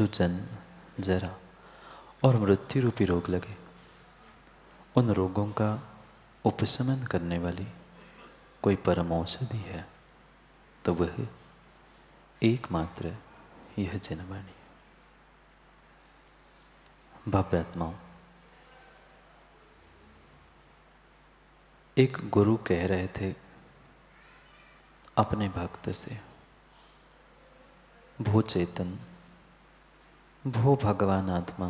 जो जन्म, जरा और मृत्यु रूपी रोग लगे, उन रोगों का उपशमन करने वाली कोई परम औषधि है तो वह एकमात्र यह जनवाणी। भव्यात्माओं, एक गुरु कह रहे थे अपने भक्त से, भो चेतन, भो भगवान आत्मा,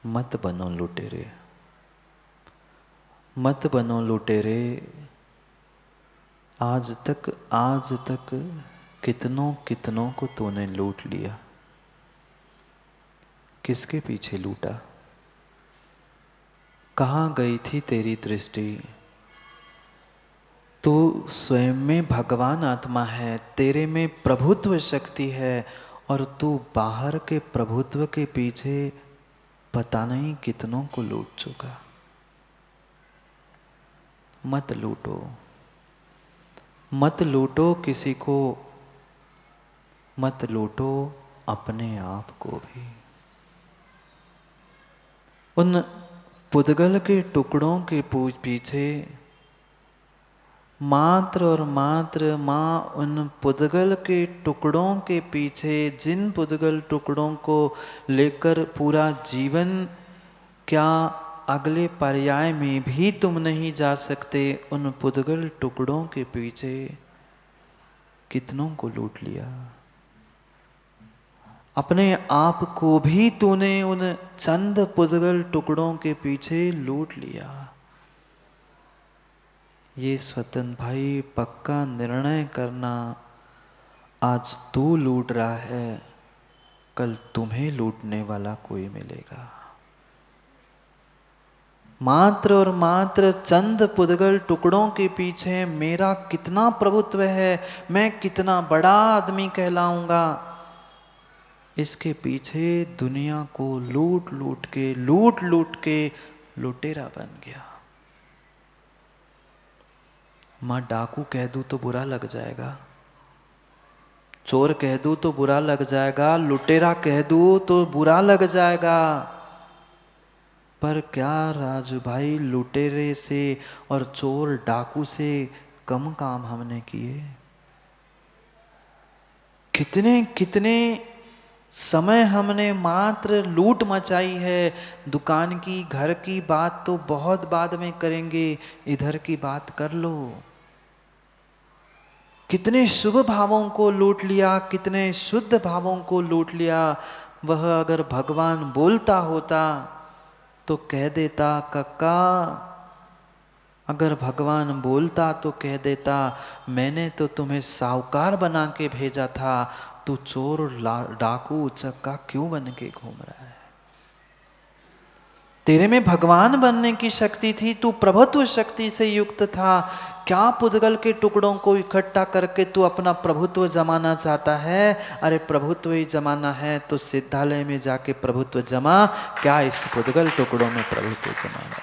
मत बनो लुटेरे, मत बनो लुटेरे। आज तक कितनों कितनों को तूने लूट लिया। किसके पीछे लूटा? कहाँ गई थी तेरी दृष्टि? तू स्वयं में भगवान आत्मा है, तेरे में प्रभुत्व शक्ति है, और तू बाहर के प्रभुत्व के पीछे पता नहीं कितनों को लूट चुका। मत लूटो, मत लूटो किसी को, मत लूटो अपने आप को भी। उन पुद्गल के टुकड़ों के पीछे मात्र और मात्र माँ उन पुद्गल के टुकड़ों के पीछे, जिन पुद्गल टुकड़ों को लेकर पूरा जीवन, क्या अगले पर्याय में भी तुम नहीं जा सकते, उन पुद्गल टुकड़ों के पीछे कितनों को लूट लिया। अपने आप को भी तूने उन चंद पुद्गल टुकड़ों के पीछे लूट लिया। ये स्वतंत्र भाई पक्का निर्णय करना, आज तू लूट रहा है, कल तुम्हें लूटने वाला कोई मिलेगा। मात्र और मात्र चंद पुद्गल टुकड़ों के पीछे मेरा कितना प्रभुत्व है, मैं कितना बड़ा आदमी कहलाऊंगा, इसके पीछे दुनिया को लूट लूट के लुटेरा बन गया। मां डाकू कह दूं तो बुरा लग जाएगा, चोर कह दूं तो बुरा लग जाएगा, लुटेरा कह दूं तो बुरा लग जाएगा। पर क्या राजू भाई, लुटेरे से और चोर डाकू से कम काम हमने किए? कितने कितने समय हमने मात्र लूट मचाई है। दुकान की, घर की बात तो बहुत बाद में करेंगे, इधर की बात कर लो। कितने शुभ भावों को लूट लिया, कितने शुद्ध भावों को लूट लिया। वह अगर भगवान बोलता होता तो कह देता, कक्का, अगर भगवान बोलता तो कह देता, मैंने तो तुम्हें साहूकार बना के भेजा था, तू चोर डाकू उचक्का क्यों बन के घूम रहा है? तेरे में भगवान बनने की शक्ति थी, तू प्रभुत्व शक्ति से युक्त था। क्या पुद्गल के टुकड़ों को इकट्ठा करके तू अपना प्रभुत्व जमाना चाहता है? अरे प्रभुत्व ही जमाना है तो सिद्धालय में जाके प्रभुत्व जमा, क्या इस पुद्गल टुकड़ों में प्रभुत्व जमाना?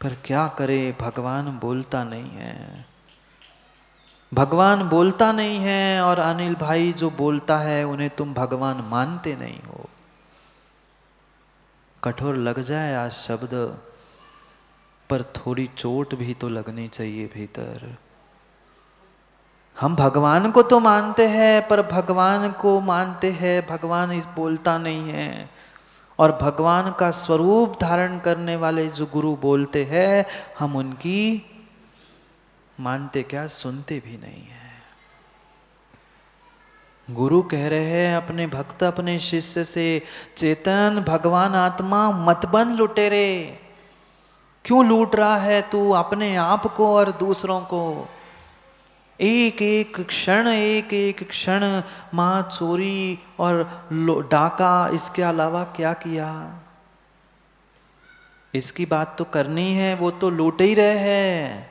पर क्या करे, भगवान बोलता नहीं है, भगवान बोलता नहीं है। और अनिल भाई जो बोलता है उन्हें तुम भगवान मानते नहीं हो। कठोर लग जाए आज शब्द, पर थोड़ी चोट भी तो लगनी चाहिए भीतर। हम भगवान को तो मानते हैं, पर भगवान को मानते हैं, भगवान इस बोलता नहीं है। और भगवान का स्वरूप धारण करने वाले जो गुरु बोलते हैं, हम उनकी मानते क्या, सुनते भी नहीं है। गुरु कह रहे हैं अपने भक्त, अपने शिष्य से, चेतन भगवान आत्मा मत बन लुटेरे। क्यों लूट रहा है तू अपने आप को और दूसरों को? एक एक क्षण मां चोरी और डाका, इसके अलावा क्या किया? इसकी बात तो करनी है, वो तो लूट ही रहे हैं,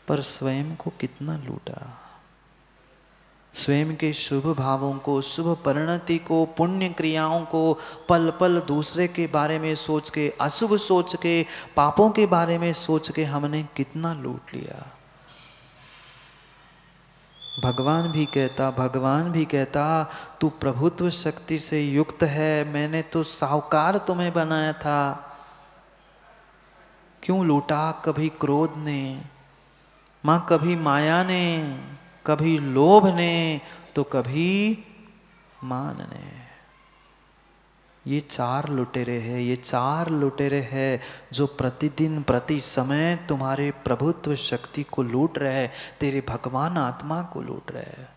पर स्वयं को कितना लूटा? स्वयं के शुभ भावों को, शुभ परिणति को, पुण्य क्रियाओं को पल पल दूसरे के बारे में सोच के, अशुभ सोच के, पापों के बारे में सोच के हमने कितना लूट लिया। भगवान भी कहता तू प्रभुत्व शक्ति से युक्त है, मैंने तो साहूकार तुम्हें बनाया था, क्यों लूटा कभी क्रोध ने, माँ कभी माया ने, कभी लोभ ने, तो कभी मान ने। ये चार लुटेरे हैं, ये चार लुटेरे हैं जो प्रतिदिन प्रति समय तुम्हारे प्रभुत्व शक्ति को लूट रहे हैं, तेरे भगवान आत्मा को लूट रहे हैं।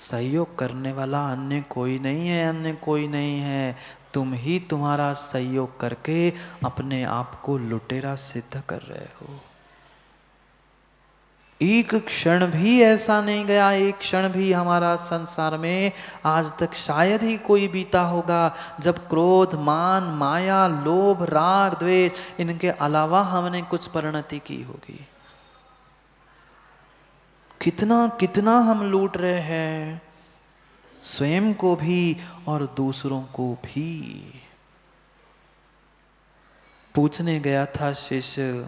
सहयोग करने वाला अन्य कोई नहीं है, अन्य कोई नहीं है, तुम ही तुम्हारा सहयोग करके अपने आप को लुटेरा सिद्ध कर रहे हो। एक क्षण भी ऐसा नहीं गया, एक क्षण भी हमारा संसार में आज तक शायद ही कोई बीता होगा जब क्रोध, मान, माया, लोभ, राग, द्वेष इनके अलावा हमने कुछ परिणति की होगी। कितना कितना हम लूट रहे हैं, स्वयं को भी और दूसरों को भी। पूछने गया था शिष्य,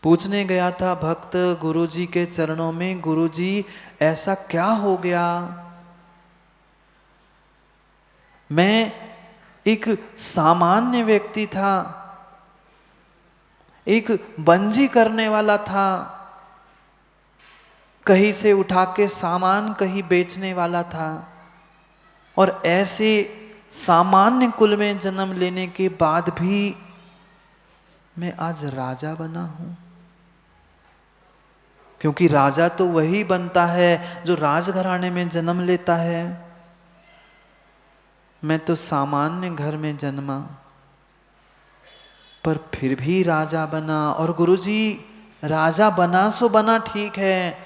पूछने गया था भक्त गुरुजी के चरणों में, गुरुजी ऐसा क्या हो गया, मैं एक सामान्य व्यक्ति था, एक बंजी करने वाला था, कहीं से उठा के सामान कहीं बेचने वाला था, और ऐसे सामान्य कुल में जन्म लेने के बाद भी मैं आज राजा बना हूं। क्योंकि राजा तो वही बनता है जो राजघराने में जन्म लेता है। मैं तो सामान्य घर में जन्मा पर फिर भी राजा बना। और गुरुजी राजा बना सो बना ठीक है,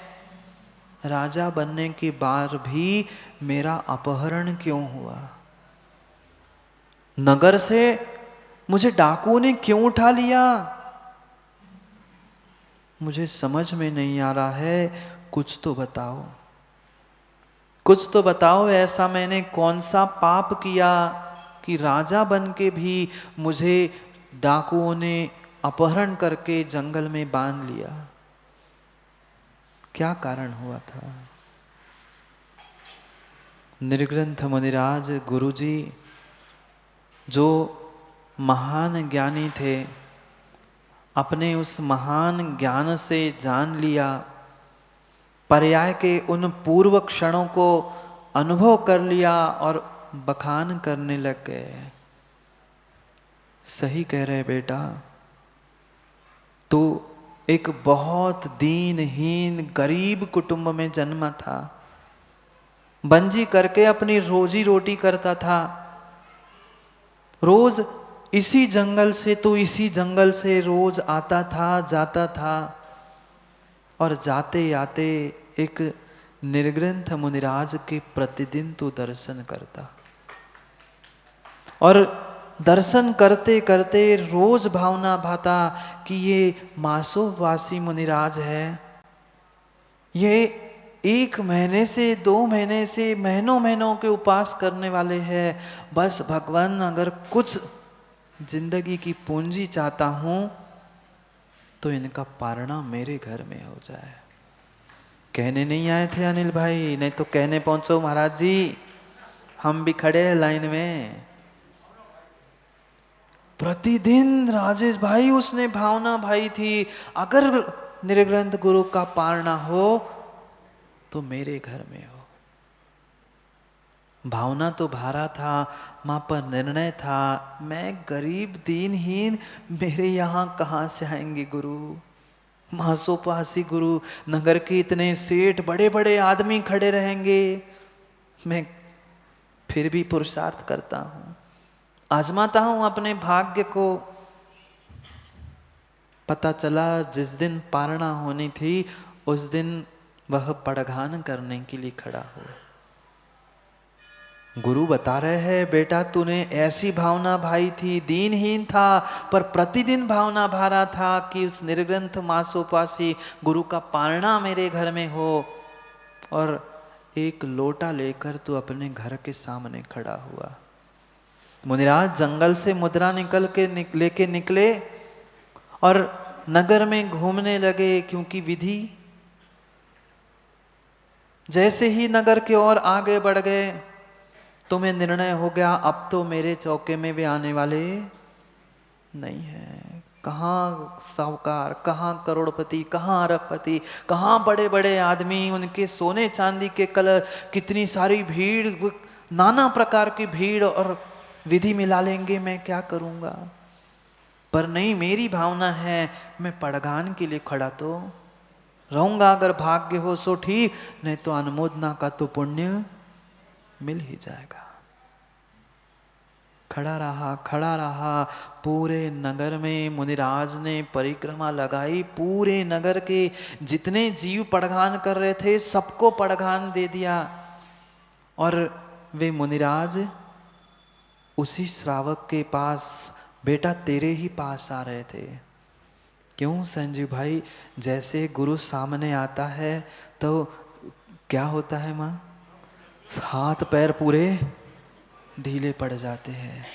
राजा बनने के बाद भी मेरा अपहरण क्यों हुआ? नगर से मुझे डाकुओं ने क्यों उठा लिया? मुझे समझ में नहीं आ रहा है, कुछ तो बताओ, कुछ तो बताओ, ऐसा मैंने कौन सा पाप किया कि राजा बन के भी मुझे डाकुओं ने अपहरण करके जंगल में बांध लिया? क्या कारण हुआ था? निर्ग्रंथ मुनिराज गुरुजी जो महान ज्ञानी थे, अपने उस महान ज्ञान से जान लिया, पर्याय के उन पूर्व क्षणों को अनुभव कर लिया और बखान करने लग गए। सही कह रहे बेटा, तू एक बहुत दीनहीन गरीब कुटुंब में जन्मा था, बंजी करके अपनी रोजी रोटी करता था, रोज इसी जंगल से तो इसी जंगल से रोज आता था जाता था, और जाते आते एक निर्ग्रंथ मुनिराज के प्रतिदिन तो दर्शन करता, और दर्शन करते करते रोज भावना भाता कि ये मासोवासी मुनिराज है, ये 1 महीने से 2 महीने से महीनों महीनों के उपास करने वाले हैं, बस भगवान अगर कुछ जिंदगी की पूंजी चाहता हूं तो इनका पारणा मेरे घर में हो जाए। कहने नहीं आए थे अनिल भाई, नहीं तो कहने पहुंचो महाराज जी, हम भी खड़े हैं लाइन में। प्रतिदिन राजेश भाई उसने भावना भाई थी, अगर निर्ग्रंथ गुरु का पारणा हो तो मेरे घर में हो। भावना तो भारा था, मां पर निर्णय था, मैं गरीब दीनहीन, मेरे यहां कहां से आएंगे गुरु? मासोपासी गुरु, नगर के इतने सेठ बड़े बड़े आदमी खड़े रहेंगे, मैं फिर भी पुरुषार्थ करता हूं, आजमाता हूं अपने भाग्य को। पता चला जिस दिन पारणा होनी थी उस दिन वह पड़घान करने के लिए खड़ा हुआ। गुरु बता रहे हैं बेटा तूने ऐसी भावना भाई थी, दीनहीन था, पर प्रतिदिन भावना भारा था कि उस निर्ग्रंथ मासोपासी गुरु का पारणा मेरे घर में हो, और एक लोटा लेकर तू अपने घर के सामने खड़ा हुआ। मुनिराज जंगल से मुद्रा निकल के लेके निकले और नगर में घूमने लगे, क्योंकि विधि जैसे ही नगर की ओर आगे बढ़ गए, तुम्हें निर्णय हो गया अब तो मेरे चौके में भी आने वाले नहीं है। कहाँ साहूकार, कहाँ करोड़पति, कहाँ अरबपति, कहाँ बड़े बड़े आदमी, उनके सोने चांदी के कलर, कितनी सारी भीड़, नाना प्रकार की भीड़, और विधि मिला लेंगे, मैं क्या करूँगा। पर नहीं, मेरी भावना है मैं पड़गान के लिए खड़ा तो रहूँगा। अगर भाग्य हो सो ठीक, नहीं तो अनुमोदना का तो पुण्य मिल ही जाएगा। खड़ा रहा, खड़ा रहा। पूरे नगर में मुनिराज ने परिक्रमा लगाई। पूरे नगर के जितने जीव पड़गान कर रहे थे सबको पड़गान दे दिया। और वे मुनिराज उसी श्रावक के पास, बेटा तेरे ही पास आ रहे थे। क्यों संजीव भाई, जैसे गुरु सामने आता है तो क्या होता है माँ, हाथ पैर पूरे ढीले पड़ जाते हैं।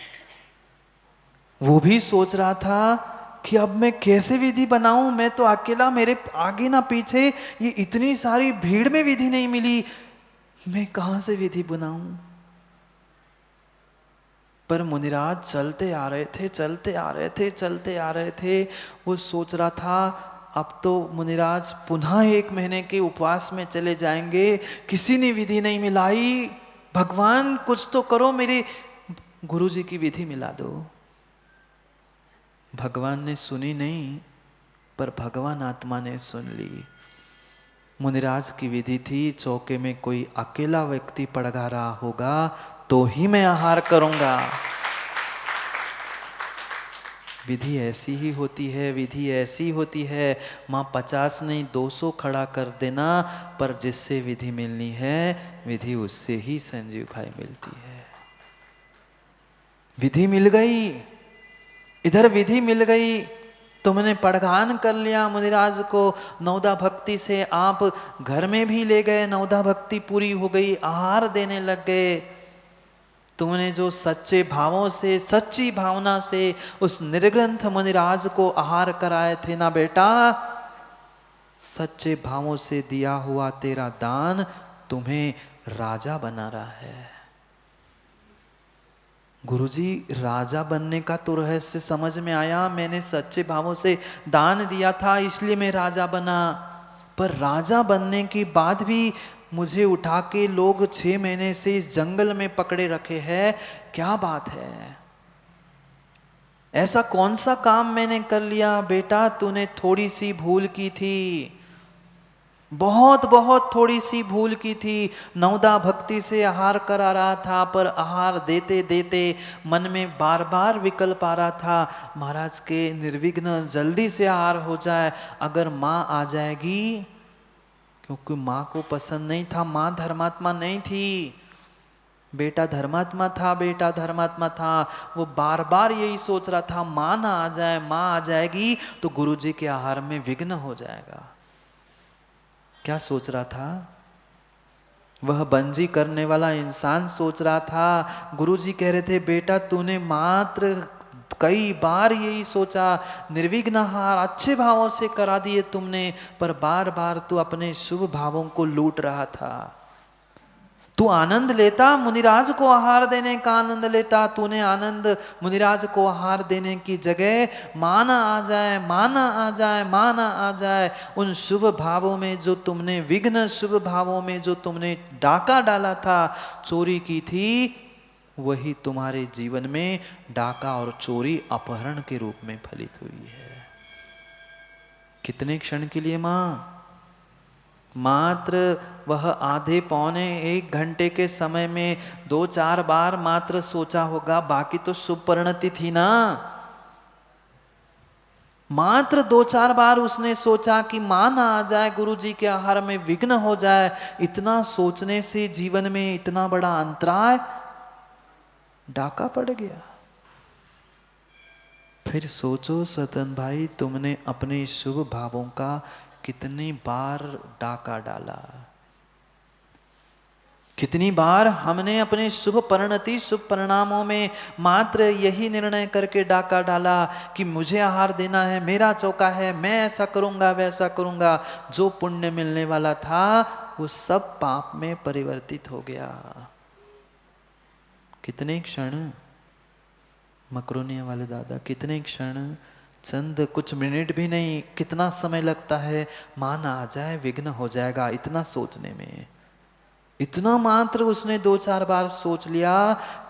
वो भी सोच रहा था कि अब मैं कैसे विधि बनाऊं, मैं तो अकेला, मेरे आगे ना पीछे, ये इतनी सारी भीड़ में विधि नहीं मिली, मैं कहां से विधि बनाऊं। पर मुनिराज चलते आ रहे थे, चलते आ रहे थे, चलते आ रहे थे। वो सोच रहा था अब तो मुनिराज पुनः 1 महीने के उपवास में चले जाएंगे, किसी ने विधि नहीं मिलाई, भगवान कुछ तो करो, मेरे गुरु जी की विधि मिला दो। भगवान ने सुनी नहीं, पर भगवान आत्मा ने सुन ली। मुनिराज की विधि थी, चौके में कोई अकेला व्यक्ति पड़गा रहा होगा तो ही मैं आहार करूंगा। विधि ऐसी ही होती है, विधि ऐसी होती है। माँ 50 नहीं 200 खड़ा कर देना, पर जिससे विधि मिलनी है, विधि उससे ही संजीव भाई मिलती है। विधि मिल गई, इधर विधि मिल गई। तुमने पड़गान कर लिया मुनिराज को, नवदा भक्ति से आप घर में भी ले गए, नवदा भक्ति पूरी हो गई, आहार देने लग गए। तुमने जो सच्चे भावों से, सच्ची भावना से उस निर्ग्रंथ मुनिराज को आहार कराए थे ना बेटा, सच्चे भावों से दिया हुआ तेरा दान तुम्हें राजा बना रहा है। गुरुजी, राजा बनने का तो रहस्य समझ में आया, मैंने सच्चे भावों से दान दिया था इसलिए मैं राजा बना। पर राजा बनने के बाद भी मुझे उठा के लोग 6 महीने से इस जंगल में पकड़े रखे हैं, क्या बात है? ऐसा कौन सा काम मैंने कर लिया? बेटा तूने थोड़ी सी भूल की थी, बहुत बहुत थोड़ी सी भूल की थी। नवदा भक्ति से आहार करा रहा था, पर आहार देते देते मन में बार बार विकल्प आ रहा था, महाराज के निर्विघ्न जल्दी से आहार हो जाए, अगर माँ आ जाएगी, क्योंकि माँ को पसंद नहीं था, माँ धर्मात्मा नहीं थी, बेटा धर्मात्मा था, बेटा धर्मात्मा था। वो बार बार यही सोच रहा था, माँ ना आ जाए, माँ आ जाएगी तो गुरुजी के आहार में विघ्न हो जाएगा। क्या सोच रहा था? वह बंजी करने वाला इंसान सोच रहा था। गुरुजी कह रहे थे, बेटा तूने मात्र कई बार यही सोचा, निर्विघ्न आहार अच्छे भावों से करा दिए तुमने, पर बार बार तू अपने शुभ भावों को लूट रहा था। तू आनंद लेता, मुनिराज को आहार देने का आनंद लेता, तूने आनंद मुनिराज को आहार देने की जगह माना आ जाए, माना आ जाए, माना आ जाए, उन शुभ भावों में जो तुमने विघ्न, शुभ भावों में जो तुमने डाका डाला था, चोरी की थी, वही तुम्हारे जीवन में डाका और चोरी अपहरण के रूप में फलित हुई है। कितने क्षण के लिए माँ? मात्र वह आधे पौने 1 घंटे के समय में 2-4 बार मात्र सोचा होगा, बाकी तो शुभ परिणति थी ना। मात्र 2-4 बार उसने सोचा कि मां ना आ जाए, गुरुजी के आहार में विघ्न हो जाए। इतना सोचने से जीवन में इतना बड़ा अंतराय, डाका पड़ गया। फिर सोचो सतन भाई, तुमने अपने शुभ भावों का कितनी बार डाका डाला। कितनी बार हमने अपने शुभ परिणति शुभ परिणामों में मात्र यही निर्णय करके डाका डाला कि मुझे आहार देना है, मेरा चौका है, मैं ऐसा करूंगा वैसा करूंगा। जो पुण्य मिलने वाला था वो सब पाप में परिवर्तित हो गया। कितने क्षण, मकरोनिया वाले दादा, कितने क्षण, चंद कुछ मिनट भी नहीं, कितना समय लगता है, मान आ जाए विघ्न हो जाएगा, इतना सोचने में। इतना मात्र उसने 2-4 बार सोच लिया,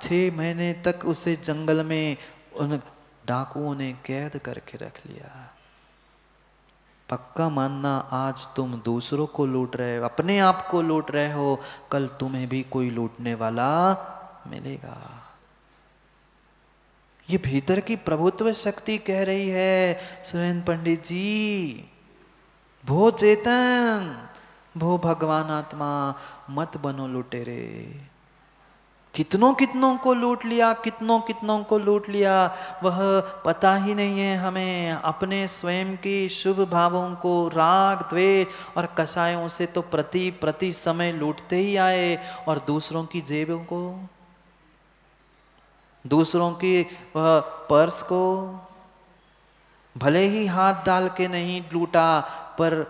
6 महीने तक उसे जंगल में उन डाकुओं ने कैद करके रख लिया। पक्का मानना, आज तुम दूसरों को लूट रहे हो, अपने आप को लूट रहे हो, कल तुम्हें भी कोई लूटने वाला मिलेगा। ये भीतर की प्रभुत्व शक्ति कह रही है, सुरेंद्र पंडित जी, भो चेतन, भो भगवान आत्मा, मत बनो लुटेरे। कितनों कितनों को लूट लिया, कितनों कितनों को लूट लिया, वह पता ही नहीं है हमें। अपने स्वयं की शुभ भावों को राग द्वेष और कषायों से तो प्रति समय लूटते ही आए, और दूसरों की जेबों को, दूसरों की वह पर्स को भले ही हाथ डाल के नहीं लूटा, पर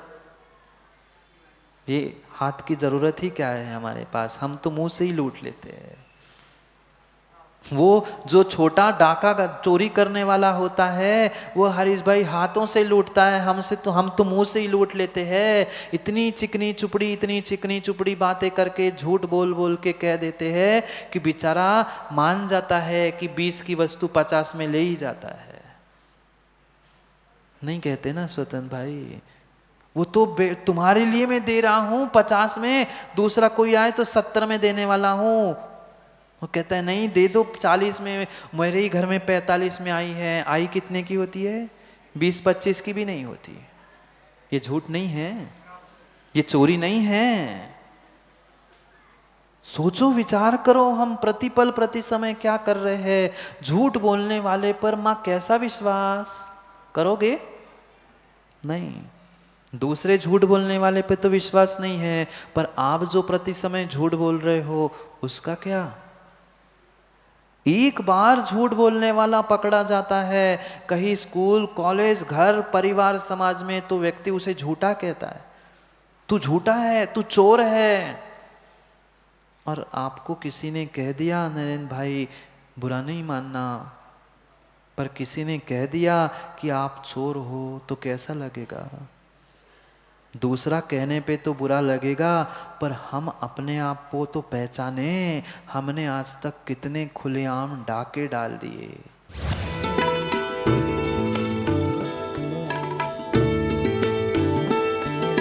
ये हाथ की जरूरत ही क्या है हमारे पास, हम तो मुंह से ही लूट लेते हैं। वो जो छोटा डाका चोरी करने वाला होता है वो हरीश भाई हाथों से लूटता है, हमसे तो हम तो मुंह से ही लूट लेते हैं। इतनी चिकनी चुपड़ी बातें करके झूठ बोल बोल के कह देते हैं कि बेचारा मान जाता है कि 20 की वस्तु 50 में ले ही जाता है। नहीं कहते ना स्वतंत्र भाई, वो तो तुम्हारे लिए मैं दे रहा हूं 50 में, दूसरा कोई आए तो 70 में देने वाला हूं। वो कहता है नहीं दे दो 40 में, मेरे ही घर में 45 में आई है। आई कितने की होती है? 20-25 की भी नहीं होती। ये झूठ नहीं है, ये चोरी नहीं है। सोचो विचार करो, हम प्रतिपल प्रति समय क्या कर रहे हैं। झूठ बोलने वाले पर मां कैसा विश्वास करोगे? नहीं। दूसरे झूठ बोलने वाले पे तो विश्वास नहीं है, पर आप जो प्रति समय झूठ बोल रहे हो उसका क्या? एक बार झूठ बोलने वाला पकड़ा जाता है कहीं स्कूल कॉलेज घर परिवार समाज में, तो व्यक्ति उसे झूठा कहता है, तू झूठा है, तू चोर है। और आपको किसी ने कह दिया, नरेंद्र भाई बुरा नहीं मानना, पर किसी ने कह दिया कि आप चोर हो तो कैसा लगेगा? दूसरा कहने पे तो बुरा लगेगा, पर हम अपने आप को तो पहचाने, हमने आज तक कितने खुलेआम डाके डाल दिए।